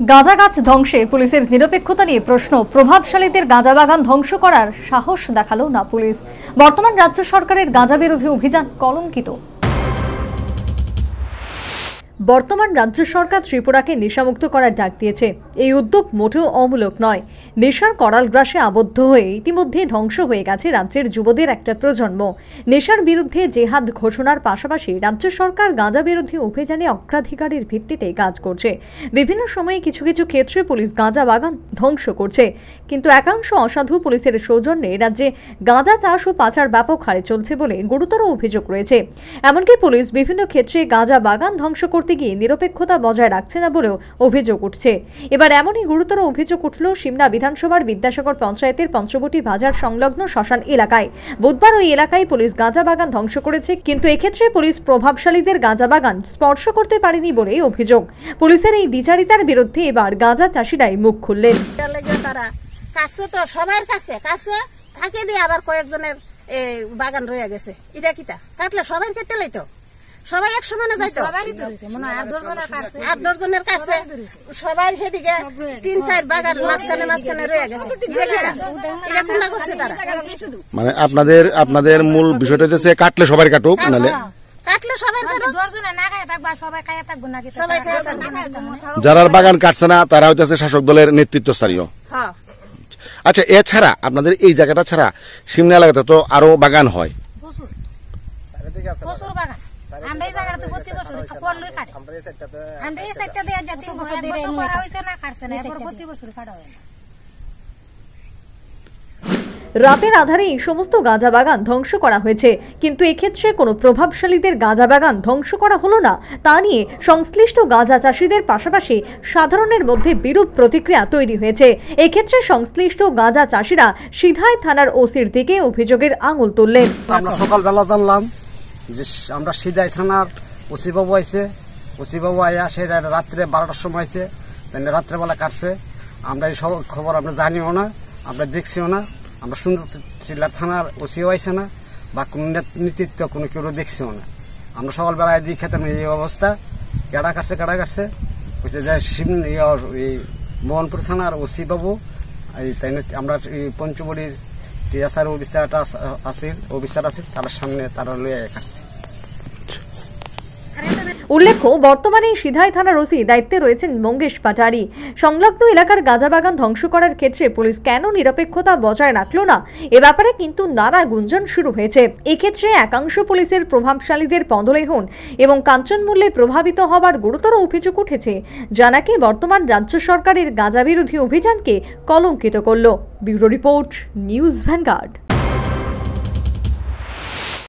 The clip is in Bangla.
গাঁজা গাছ ধ্বংসে পুলিশের নিরপেক্ষতা নিয়ে প্রশ্ন। প্রভাবশালীদের গাঁজা বাগান ধ্বংস করার সাহস দেখালো না পুলিশ। বর্তমান রাজ্য সরকারের গাঁজা বিরোধী অভিযান কলঙ্কিত। বর্তমান রাজ্য সরকার ত্রিপুরাকে নেশামুক্ত করার ডাক দিয়েছে। এই উদ্যোগ মোটেও অমূলক নয়। নেশার করাল গ্রাসে আবদ্ধ হয়ে ইতিমধ্যে ধ্বংস হয়ে গেছে রাজ্যের যুবদের একটা প্রজন্ম। নেশার বিরুদ্ধে জেহাদ ঘোষণার পাশাপাশি রাজ্য সরকার গাঁজা বিরোধী অভিযানে অগ্রাধিকারের ভিত্তিতে কাজ করছে। বিভিন্ন সময়ে কিছু কিছু ক্ষেত্রে পুলিশ গাঁজা বাগান ধ্বংস করছে, কিন্তু একাংশ অসাধু পুলিশের সৌজন্যে রাজ্যে গাঁজা চাষ ও পাচার ব্যাপক হারে চলছে বলে গুরুতর অভিযোগ রয়েছে। এমনকি পুলিশ বিভিন্ন ক্ষেত্রে গাঁজা বাগান ধ্বংস করতে গিয়ে নিরপেক্ষতা বজায় রাখছে না বলেও অভিযোগ উঠছে। এবার এমনই গুরুতর অভিযোগ উঠল সিমনা বিধানসভার বিদ্যাসাগর পঞ্চায়েতের পঞ্চবটি বাজার সংলগ্ন শ্মশান এলাকায়। বুধবার ওই এলাকায় পুলিশ গাঁজা বাগান ধ্বংস করেছে, কিন্তু এক্ষেত্রে পুলিশ প্রভাবশালীদের গাঁজা বাগান স্পর্শ করতে পারেনি বলে অভিযোগ। পুলিশের এই দ্বিচারিতার বিরুদ্ধে এবার গাঁজা চাষিরাই মুখ খুললেন। সবার কাছে থাকে দিয়ে আবার কয়েকজনের বাগান রয়ে গেছে, এটা কিটা কাটলে সবাই কেটে লাইতো, সবাই এক সমানে যাইতো, 8-10 জনের কাছে সবাই সেদিকে 3-4 বাগান মাঝখানে রয়ে গেছে। এটা কোনটা করছে তারা? মানে আপনাদের মূল বিষয়টা হচ্ছে কাটলে সবাই কাটুক, নালে কাটলে সবাই কাটুক, যারা বাগান কাটছে না তারা হইতেছে শাসক দলের নেতৃত্বস্থানীয়। আচ্ছা, এছাড়া আপনাদের এই জায়গাটা ছাড়া সিমনা এলাকাতে তো আরো বাগান হয়। রাতের আধারে এই সমস্ত গাঁজা বাগান ধ্বংস করা হয়েছে, কিন্তু এক্ষেত্রে কোনো প্রভাবশালীদের গাঁজা বাগান ধ্বংস করা হলো না। তা নিয়ে সংশ্লিষ্ট গাঁজা চাষিদের পাশাপাশি সাধারণের মধ্যে বিরূপ প্রতিক্রিয়া তৈরি হয়েছে। এক্ষেত্রে সংশ্লিষ্ট গাঁজা চাষিরা সিধাই থানার ওসির দিকে অভিযোগের আঙুল তুললেন। আমরা সকালবেলা জানলাম যে আমরা সিধাই থানার ওসি বাবু আইছে, ওসি বাবু আয়া সে রাত্রে 12টার সময় আইছে, রাত্রেবেলা কাটছে। আমরা এই সব খবর আমরা জানিও না, আমরা দেখছিও না। আমরা সুন্দর থানার ওসিও আইছে না, বা কোন নেতৃত্ব কোনো কেউ দেখছিও না। আমরা সকালবেলায় দিয়ে খেতাম এই অবস্থা, কেডা কাটছে হচ্ছে যে এই মোহনপুর থানার ওসি বাবু তাই আমরা এই পঞ্চবড়ির টিএসআর অফিসার আছে তার সামনে তারা লইয়া কাটছে। উল্লেখ্য, বর্তমানে সিধাই থানার ওসি দায়িত্বে রয়েছেন মঙ্গেশ পাটারি। সংলগ্ন এলাকার গাঁজা বাগান ধ্বংস করার ক্ষেত্রে পুলিশ কেন নিরপেক্ষতা বজায় রাখলো না, এ ব্যাপারে কিন্তু নানা গুঞ্জন শুরু হয়েছে। এক্ষেত্রে একাংশ পুলিশের প্রভাবশালীদের পদলেহন এবং কাঞ্চনমূল্যে প্রভাবিত হবার গুরুতর অভিযোগ উঠেছে, যা নাকি বর্তমান রাজ্য সরকারের গাঁজা বিরোধী অভিযানকে কলঙ্কিত করল। Bureau report, news vanguard.